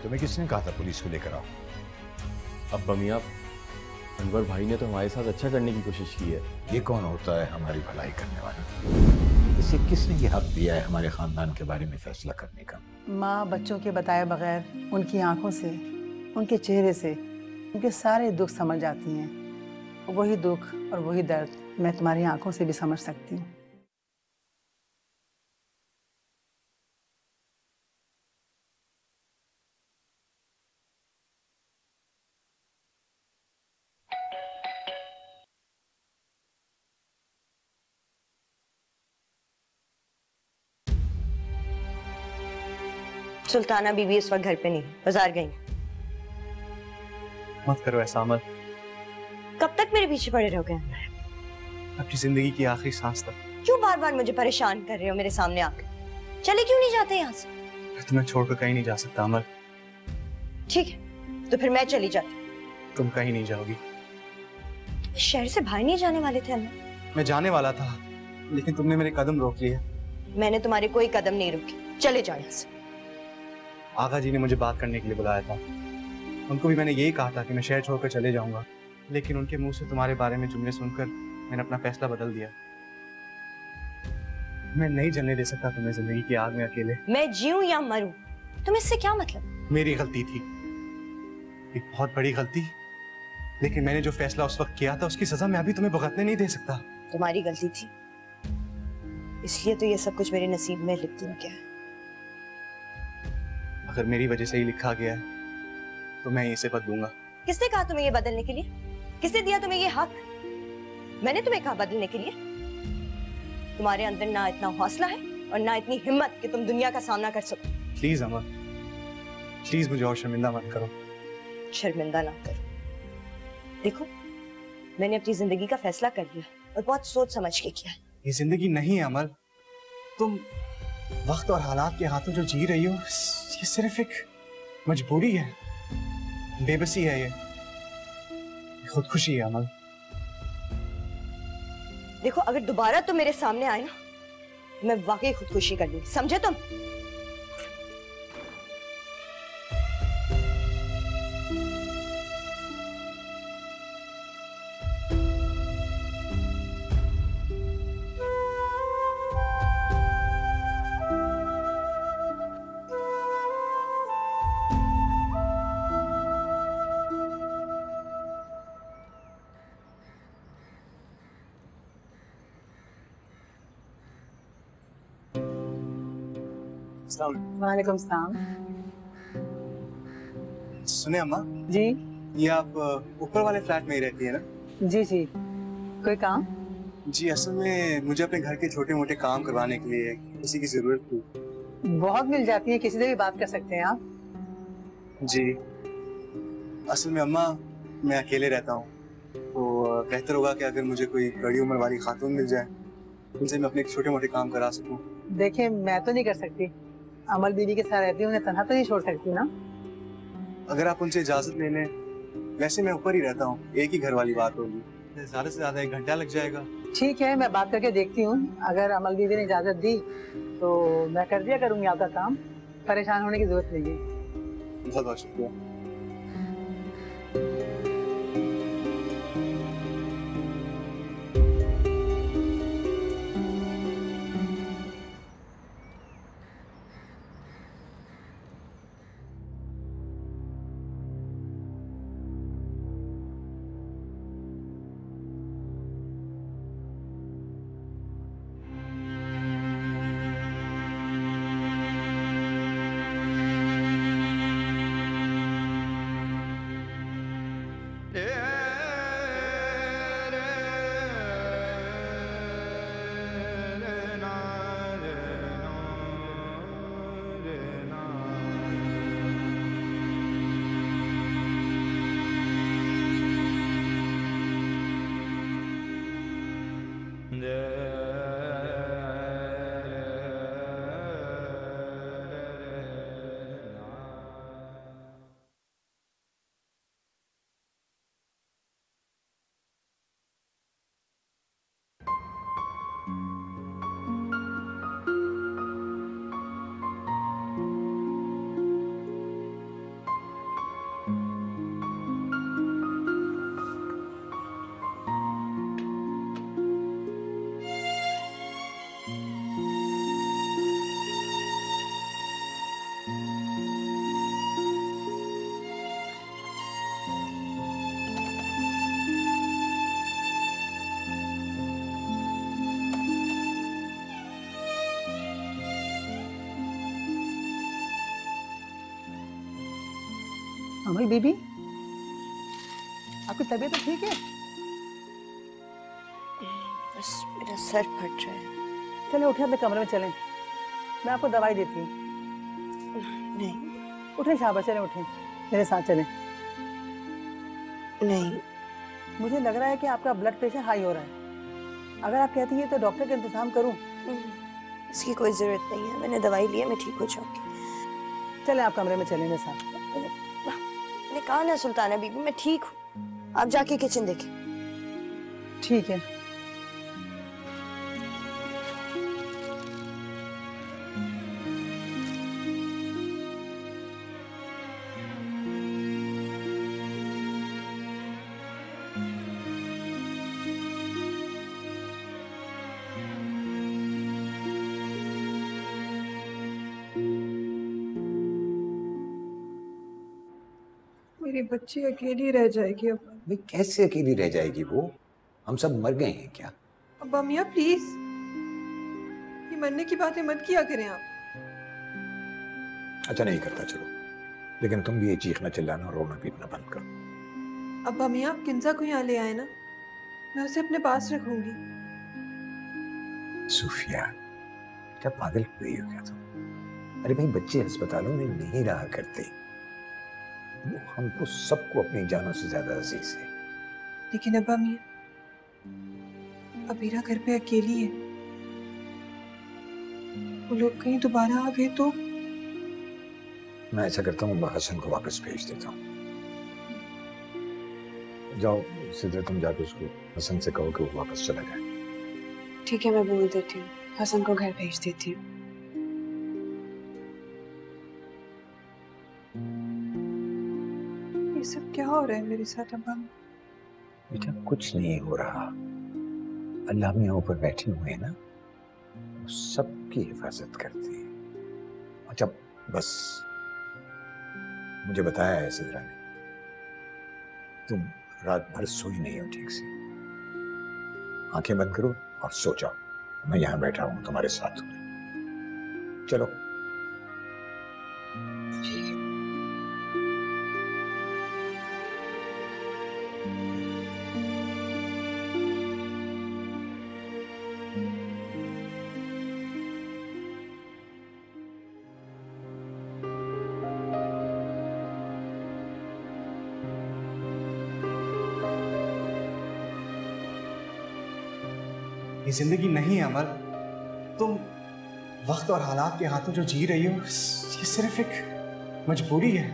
तुम्हें किसने कहा था पुलिस को लेकर आओ? अब मियां, अनवर भाई ने तो हमारे साथ अच्छा करने की कोशिश की है। ये कौन होता है हमारी भलाई करने वाला? इसे किसने ये हक दिया है हमारे खानदान के बारे में फैसला करने का? माँ बच्चों के बताए बगैर उनकी आंखों से, उनके चेहरे से उनके सारे दुख समझ जाती हैं। वही दुख और वही दर्द मैं तुम्हारी आंखों से भी समझ सकती हूँ। सुल्ताना बीबी इस वक्त घर पे नहीं, बाजार गई। मत करो ऐसा अमल। कब तक मेरे पीछे पड़े रहोगे? अपनी जिंदगी की आखिरी सांस तक। क्यों बार बार मुझे परेशान कर रहे हो मेरे सामने आकर? चले क्यों नहीं जाते यहाँ से? मैं तुम्हें छोड़कर कहीं नहीं जा सकता अमल। ठीक है, तो फिर मैं चली जाती। तुम कहीं नहीं जाओगी। शहर से बाहर नहीं जाने वाले थे अमल? मैं जाने वाला था, लेकिन तुमने मेरे कदम रोक लिए। मैंने तुम्हारे कोई कदम नहीं रोके। चले जाओ यहाँ से। आगा जी ने मुझे बात करने के लिए बुलाया था। उनको भी मैंने यही कहा था कि मैं शहर छोड़कर चले जाऊंगा, लेकिन उनके मुंह से तुम्हारे बारे में जुमले सुनकर मैंने अपना फैसला बदल दिया। मैं नहीं जलने दे सकता तुम्हें जिंदगी की आग में अकेले। मैं जीऊं या मरूं, तुम्हें इससे क्या मतलब? मेरी गलती थी, एक बहुत बड़ी गलती, लेकिन मैंने जो फैसला उस वक्त किया था उसकी सजा मैं अभी तुम्हें भुगतने नहीं दे सकता। तुम्हारी गलती थी, इसलिए तो ये सब कुछ मेरे नसीब में लिख दिया गया है। अगर मेरी वजह से ही लिखा गया है तो मैं इसे बदलूंगा। किसने कहा तुम्हें ये बदलने के लिए? किसने दिया तुम्हें ये हक? मैंने तुम्हें कहा बदलने के लिए? तुम्हारे अंदर ना इतना हौसला है और ना इतनी हिम्मत कि तुम दुनिया का सामना कर सको। प्लीज अमर, प्लीज मुझे और शर्मिंदा मत करो। शर्मिंदा ना करो। देखो, मैंने अपनी जिंदगी का फैसला कर लिया और बहुत सोच समझ के किया। ये जिंदगी नहीं है अमर। तुम वक्त और हालात के हाथों जो जी रही हो, ये सिर्फ एक मजबूरी है, बेबसी है, ये खुदकुशी है अमल। देखो, अगर दोबारा तुम मेरे सामने आए ना, मैं वाकई खुदकुशी कर लूंगी, समझे तुम? वालेकुम सलाम। सुने अम्मा, जी ये आप ऊपर वाले फ्लैट में ही रहती है ना? जी जी, कोई काम? जी, असल में मुझे अपने घर के छोटे मोटे काम करवाने के लिए किसी की जरूरत थी। बहुत मिल जाती है, किसी से भी बात कर सकते हैं आप। जी, असल में अम्मा मैं अकेले रहता हूँ, तो बेहतर होगा कि अगर मुझे कोई बड़ी उम्र वाली खातून मिल जाए, उनसे मैं अपने छोटे मोटे काम करा सकूँ। देखिए, मैं तो नहीं कर सकती, अमल बीवी के साथ रहती हूँ, उन्हें तन्हा तो नहीं छोड़ सकती ना। अगर आप उनसे इजाजत ले लें, वैसे मैं ऊपर ही रहता हूँ, एक ही घर वाली बात होगी, ज्यादा से ज्यादा 1 घंटा लग जाएगा। ठीक है, मैं बात करके देखती हूँ, अगर अमल बीवी ने इजाजत दी तो मैं कर दिया करूंगी आपका काम। परेशान होने की जरूरत नहीं है। बहुत बहुत शुक्रिया। अमल बीबी, आपकी तबीयत तो ठीक है? बस मेरा सर फट रहा है। चले उठे, अपने कमरे में चलें, मैं आपको दवाई देती हूँ। नहीं उठे शाबाश, चले उठे, मेरे साथ चलें। नहीं, मुझे लग रहा है कि आपका ब्लड प्रेशर हाई हो रहा है। अगर आप कहती हैं तो डॉक्टर का इंतजाम करूँ? इसकी कोई जरूरत नहीं है, मैंने दवाई ली है, मैं ठीक हो जाऊंगी। चले आप कमरे में चलें मेरे साथ। मैंने कहा ना सुल्ताना बीबी, मैं ठीक हूँ, आप जाके किचन देखें। ठीक है। मेरी बच्ची अकेली रह जाएगी अब। भाई कैसे अकेली रह जाएगी वो? हम सब मर गए हैं क्या? अब्बा मियाँ प्लीज, ये मरने की बातें मत किया करें आप। अच्छा नहीं करता, चलो, लेकिन तुम भी ये चीखना चिल्लाना और रोना पीटना बंद करो। अब्बा मियाँ आप किंजा को यहाँ ले आए ना, मैं उसे अपने पास रखूंगी। सूफिया, क्या पागल हुई हो क्या तुम? अरे भाई, बच्चे अस्पतालों में नहीं रहा करते, वो हमको सबको अपनी जानों से ज्यादा अजीज है। लेकिन अब्बा मियाँ, अबीरा घर पे अकेली है, वो लोग कहीं दोबारा आ गए तो? मैं ऐसा करता हूँ, हसन को वापस भेज देता हूँ। जाओ सीधे तुम जाकर उसको हसन से कहो कि वो वापस चला जाए। ठीक है, मैं बोल देती हूँ, हसन को घर भेज देती हूँ। ये सब क्या हो रहा है मेरे साथ अब्बा? बेटा कुछ नहीं हो रहा, अल्लाह मियाँ ऊपर बैठे हुए हैं ना, वो सबकी हिफाजत करते हैं। अच्छा बस, मुझे बताया है सिद्रा ने, तुम रात भर सोई नहीं हो ठीक से। आंखें बंद करो और सो जाओ, मैं यहाँ बैठा हूँ तुम्हारे साथ हूँ। चलो। ये जिंदगी नहीं है अमल, तुम वक्त और हालात के हाथों जो जी रही हो, ये सिर्फ एक मजबूरी है,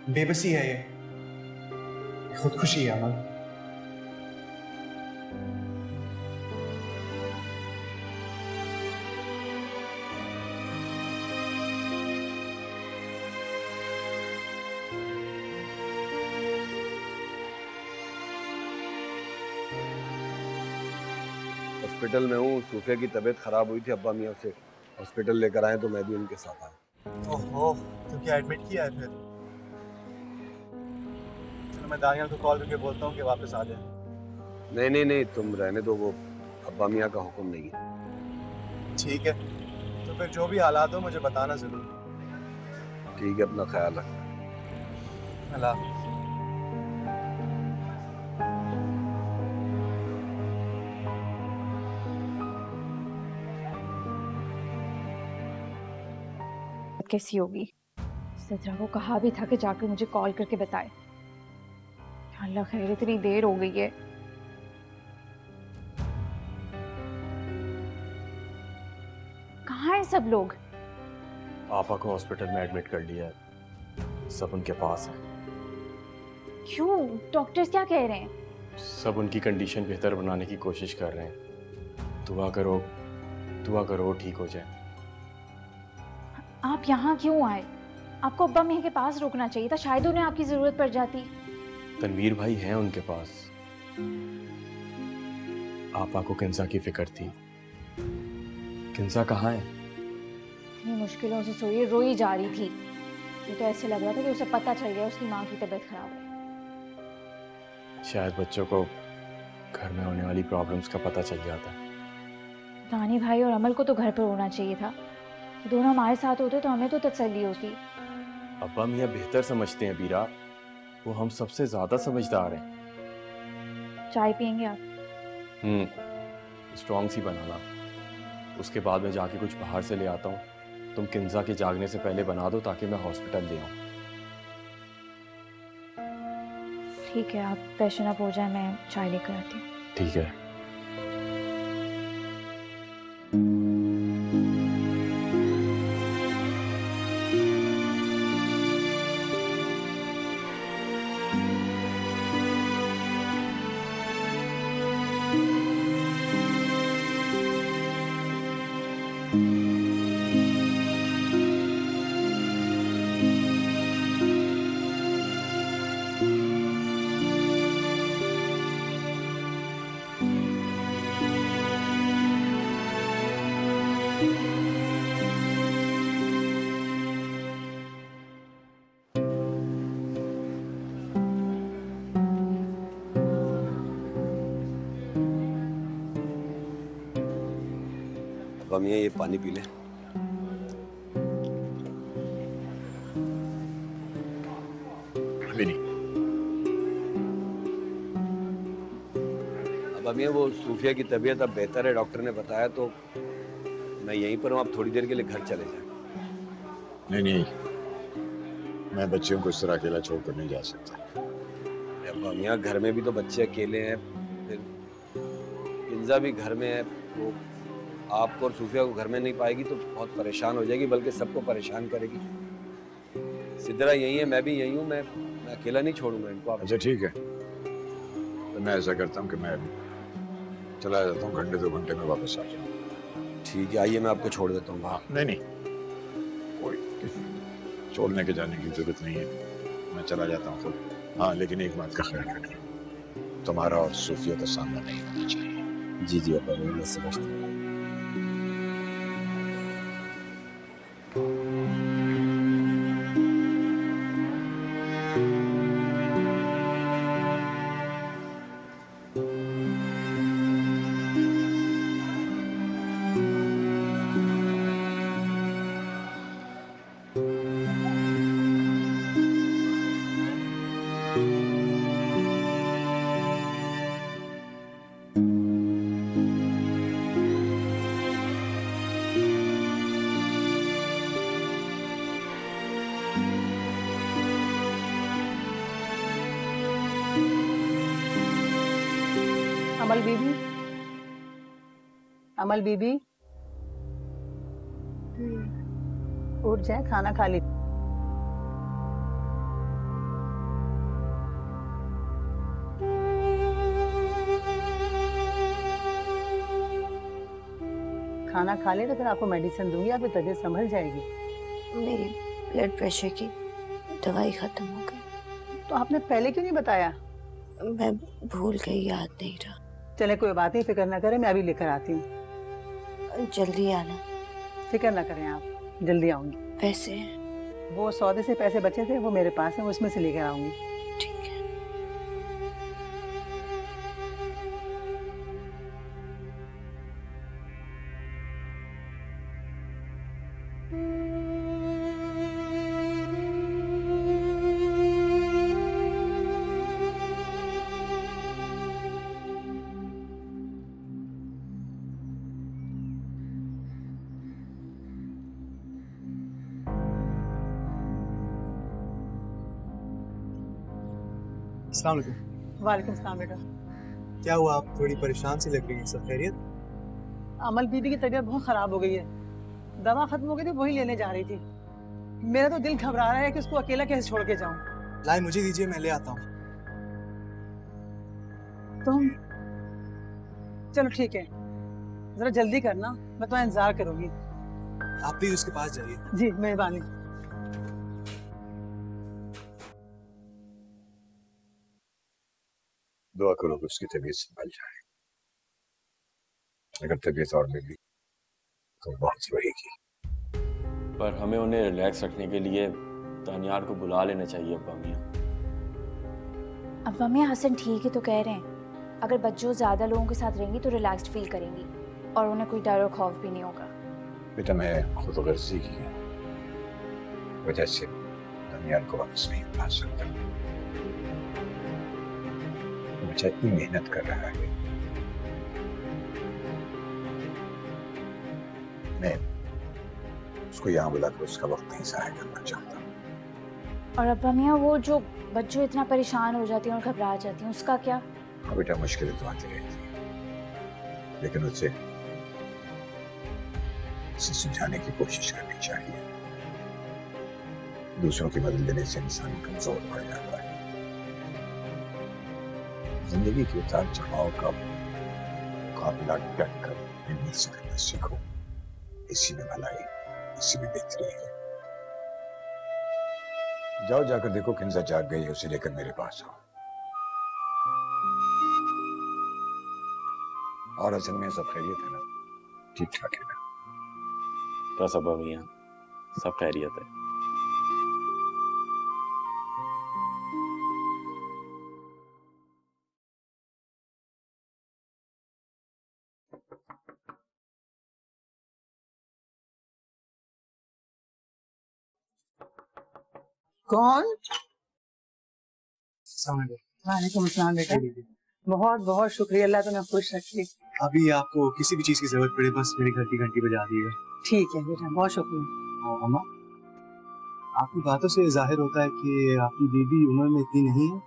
बेबसी है, ये खुदकुशी है अमल। हॉस्पिटल में हूँ, सूफिया की तबीयत खराब हुई थी, अब्बा मियाँ से हॉस्पिटल लेकर आए तो मैं भी उनके साथ आया। ओहो, तो क्या एडमिट किया है फिर? चलो मैं दानियाल को कॉल करके बोलता हूँ कि वापस आ जाए। नहीं नहीं नहीं, तुम रहने दो, वो अब्बा मियाँ का हुक्म नहीं है। ठीक है, तो फिर जो भी हालात हो मुझे बताना जरूर। ठीक है, अपना ख्याल रखना। अल्लाह हाफिज़। कैसी होगी? सिद्रा को कहा भी था कि जाकर मुझे कॉल करके बताए। अल्लाह खैर, इतनी देर हो गई है। कहाँ हैं सब लोग? पापा को हॉस्पिटल में एडमिट कर लिया है, सब उनके पास है। क्यों? डॉक्टर्स क्या कह रहे हैं? सब उनकी कंडीशन बेहतर बनाने की कोशिश कर रहे हैं। दुआ करो वो ठीक हो जाए। आप यहाँ क्यों आए? आपको अब्बा मियाँ के पास रुकना चाहिए था, शायद उन्हें आपकी जरूरत पड़ जाती। तनवीर भाई हैं उनके पास। आपा को किंसा की फिक्र थी। किंसा कहाँ है? इतनी मुश्किलों से सोई रोई जा रही थी। मुझे तो ऐसे लग रहा था कि उसे पता चल गया उसकी माँ की तबीयत खराब है। शायद बच्चों को घर में होने वाली प्रॉब्लम्स का पता चल जाता। दानी भाई और अमल को तो घर पर होना चाहिए था। दोनों हमारे साथ होते तो हमें तो तसल्ली होती। अब्बा मियाँ बेहतर समझते हैं बीरा, वो हम सबसे ज्यादा समझदार हैं। चाय पियेंगे आप? स्ट्रॉन्ग सी बनाना, उसके बाद मैं जाके कुछ बाहर से ले आता हूँ। तुम किंजा के जागने से पहले बना दो ताकि मैं हॉस्पिटल ले आऊँ। ठीक है, आप फ्रेशन अप हो जाए, मैं चाय लेकर आती हूँ। ठीक है। अब्बा मियाँ ये पानी पी ले। अभी नहीं। अब्बा मियाँ वो सूफिया की तबीयत अब बेहतर है, डॉक्टर ने बताया, तो मैं यहीं पर हूँ, आप थोड़ी देर के लिए घर चले जाएं। नहीं नहीं, मैं बच्चों को इस तरह अकेला छोड़कर नहीं जा सकता। अरे अब्बा मियाँ घर में भी तो बच्चे अकेले हैं, फिर किंजा भी घर में है, वो आपको और सूफिया को घर में नहीं पाएगी तो बहुत परेशान हो जाएगी, बल्कि सबको परेशान करेगी। सिद्रा यही है, मैं भी यही हूँ, मैं अकेला नहीं छोड़ूंगा इनको। आप अच्छा ठीक है, तो मैं ऐसा करता हूँ कि मैं चला जाता हूँ, घंटे 2 घंटे में वापस आ जाऊँ। ठीक है, आइए मैं आपको छोड़ देता हूँ वहाँ। नहीं नहीं, कोई छोड़ने के जाने की जरूरत नहीं है, मैं चला जाता हूँ तो। हाँ, लेकिन एक बात का ख्याल रखना, तुम्हारा और सूफिया का सामना नहीं होना चाहिए। जी जी अब्बा मैं समझता हूँ। अमल बीबी, अमल बीबी, उठ जाए, खाना खा ली। खाना खा ले तो फिर आपको मेडिसिन दूंगी, आपकी तबीयत संभल जाएगी। मेरी ब्लड प्रेशर की दवाई खत्म हो गई। तो आपने पहले क्यों नहीं बताया? मैं भूल गई, याद नहीं रहा। चले कोई बात नहीं, फिक्र ना करें, मैं अभी लेकर आती हूँ। जल्दी आना। फिक्र ना करें आप, जल्दी आऊंगी। पैसे? वो सौदे से पैसे बचे थे, वो मेरे पास हैं, उसमें से लेकर आऊंगी। ठीक है। अस्सलाम वालेकुम। वालेकुम सलाम बेटा। क्या हुआ, आप थोड़ी परेशान सी लग रही हैं, सब खैरियत? अमल बीबी की तबीयत बहुत खराब हो गई है, दवा खत्म हो गई थी, वही लेने जा रही थी। मेरा तो दिल घबरा रहा है कि उसको अकेला कैसे छोड़ के जाऊं। लाए मुझे दीजिए, मैं ले आता हूँ। तुम चलो ठीक है, जरा जल्दी करना, मैं तुम्हारा इंतजार करूंगी। आप भी उसके पास जाइए। जी मेहरबानी। दुआ करो कि उसकी तबीयत संभल जाए। अगर तबीयत और बिगड़ी तो बहुत रोएगी। पर हमें उन्हें रिलैक्स रखने के लिए तानियार को बुला लेना चाहिए अब्बा मियाँ। अब्बा मियाँ हसन ठीक ही तो कह रहे हैं, अगर बच्चों ज़्यादा लोगों के साथ रहेंगी तो रिलैक्स्ड फील करेंगी और उन्हें कोई डर और खौफ भी नहीं होगा। बेटा मैं खुद गर्जी की वजह से बुनियाद को वापस नहीं उठा सकता। बच्चा इतनी मेहनत कर रहा है, मैं उसको यहाँ बुलाकर उसका वक्त नहीं जाया करना चाहता। और अब्बा मियाँ वो जो बच्चों इतना परेशान हो जाती हैं और घबरा जाती हैं, उसका क्या? हाँ बेटा, मुश्किलें तो आती रहती है, लेकिन उसे सुलझाने की कोशिश करनी चाहिए। दूसरों की मदद देने से इंसान कमजोर पड़ जाता है। जिंदगी के उतार चढ़ाव का मुकाबला डट कर हिम्मत से करना सीखो। इसी में भलाई, इसी में बेहतरी है। जाओ, जाकर देखो किंजा जाग गई है, उसे लेकर मेरे पास आओ। और असल में सब खैरियत है ना? ठीक ठाक है ना? बस अब्बा मियाँ, सब खैरियत है। कौन? वालेकुम अस्सलाम बेटा। बहुत बहुत शुक्रिया, अल्लाह तुम्हें खुश रखे। अभी आपको किसी भी चीज की जरूरत पड़े बस मेरे घर की घंटी बजा दिएगा। ठीक है बेटा, बहुत शुक्रिया। अम्मा, आपकी बातों से जाहिर होता है कि आपकी बीबी उम्र में इतनी नहीं है।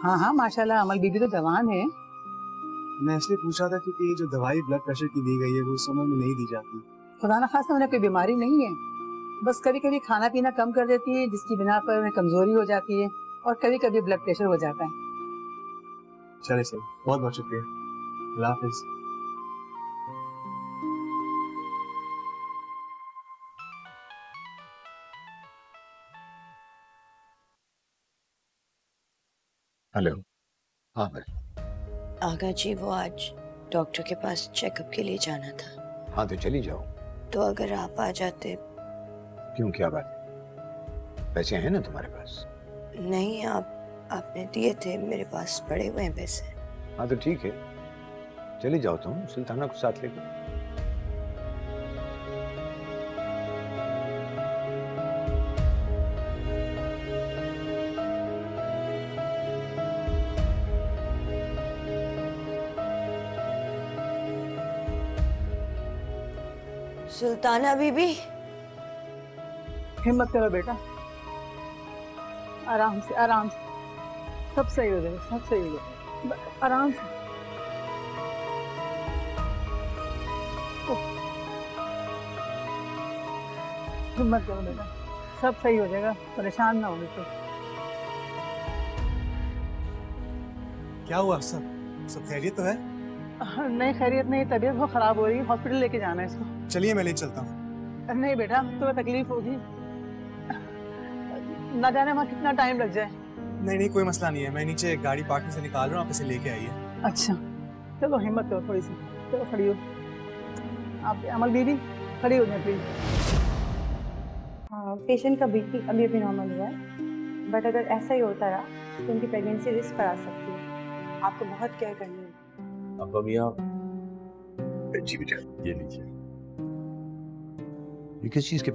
हाँ हाँ माशाल्लाह, अमल बीबी तो जवान है। मैं इसलिए पूछ रहा था क्योंकि ये जो दवाई ब्लड प्रेशर की दी गई है वो उस उम्र में नहीं दी जाती। खुदा ना खास्ता उन्हें कोई बीमारी नहीं है, बस कभी कभी खाना पीना कम कर देती है, जिसकी बिना पर उन्हें कमजोरी हो जाती है, और कभी कभी ब्लड प्रेशर हो जाता है। चले सही, बहुत बहुत शुक्रिया। अल्लाह हाफिज। हेलो। हाँ भाई। आगा जी, वो आज डॉक्टर के पास चेकअप के लिए जाना था। हाँ तो चली जाओ। तो अगर आप आ जाते। क्यों, क्या बात? पैसे हैं ना तुम्हारे पास? नहीं, आपने दिए थे, मेरे पास पड़े हुए हैं पैसे। हाँ तो ठीक है, चली जाओ तुम सुल्ताना को साथ लेकर। सुल्ताना बीबी, हिम्मत करो बेटा, आराम से आराम से, सब सही हो जाएगा, सब सही हो जाएगा, आराम से। हिम्मत करो बेटा, सब सही हो जाएगा, परेशान ना हो बिल्कुल। क्या हुआ? सब खैरियत तो है? नहीं खैरियत नहीं, तबीयत बहुत खराब हो रही है, हॉस्पिटल लेके जाना है इसको। चलिए मैं ले चलता हूँ। नहीं बेटा, तुम्हें तकलीफ होगी, ना जाने वहाँ कितना टाइम लग जाए। नहीं नहीं, कोई मसला नहीं है, मैं नीचे गाड़ी पार्किंग से निकाल रहा हूँ, आप इसे लेके आइए। अच्छा चलो, हिम्मत करो थोड़ी सी, चलो खड़ी हो आप। अमल दीदी खड़ी हो जाए प्लीज। हाँ, पेशेंट का बीपी अभी अभी नॉर्मल हुआ है, बट अगर ऐसा ही होता रहा तो उनकी प्रेगनेंसी रिस्क पर आ सकती है। आपको बहुत केयर करनी है। अब्बा मियाँ, जी बेटा, ये लीजिए। ये किस चीज के